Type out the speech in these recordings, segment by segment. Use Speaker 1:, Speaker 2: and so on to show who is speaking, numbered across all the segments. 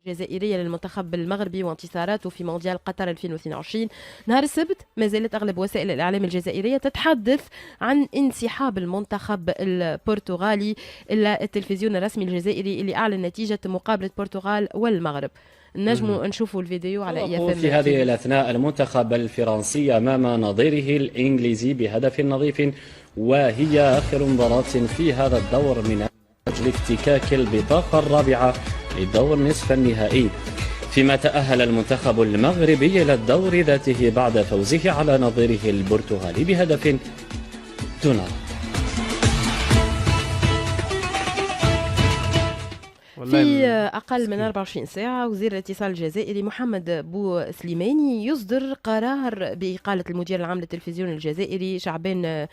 Speaker 1: الجزائرية للمنتخب المغربي وانتصاراته في مونديال قطر 2022. نهار السبت ما زالت أغلب وسائل الإعلام الجزائرية تتحدث عن انسحاب المنتخب البرتغالي، إلا التلفزيون الرسمي الجزائري اللي أعلن نتيجة مقابلة البرتغال والمغرب. نجموا نشوفوا الفيديو على
Speaker 2: اي في هذه الأثناء المنتخب الفرنسي أمام نظيره الإنجليزي بهدف نظيف، وهي آخر مباراة في هذا الدور من أجل افتكاك البطاقة الرابعة للدور نصف النهائي، فيما تأهل المنتخب المغربي إلى الدور ذاته بعد فوزه على نظيره البرتغالي بهدف دون رد.
Speaker 1: في أقل من 24 ساعة وزير الاتصال الجزائري محمد بو سليماني يصدر قرار بإقالة المدير العام للتلفزيون الجزائري شعبان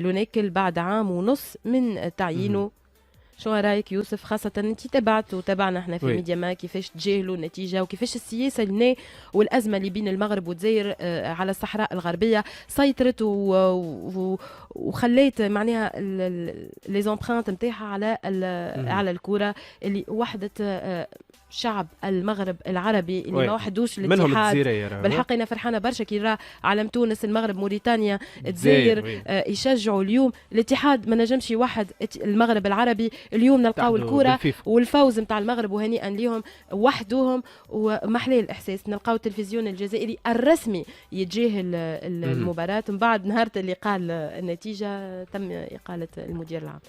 Speaker 1: لونيكل بعد عام ونص من تعيينه. شو رايك يوسف؟ خاصة انت تابعت وتابعنا احنا في ميديا ما كيفاش تجاهلوا النتيجة وكيفاش السياسة اللي والأزمة اللي بين المغرب والجزائر على الصحراء الغربية سيطرت وخليت معناها لي زامبرانت نتاعها على الكرة اللي وحدت شعب المغرب العربي اللي ما وحدوش الاتحاد. بالحق انا فرحانه برشا كي نرى علم تونس المغرب موريتانيا الجزائر يشجعوا اليوم الاتحاد. ما نجمش يوحد المغرب العربي. اليوم نلقاو الكره والفوز نتاع المغرب وهنيئا ليهم وحدوهم. ومحلى الاحساس نلقاو التلفزيون الجزائري الرسمي يتجاهل المباراه من بعد نهار اللي قال النتيجه تم اقاله المدير العام.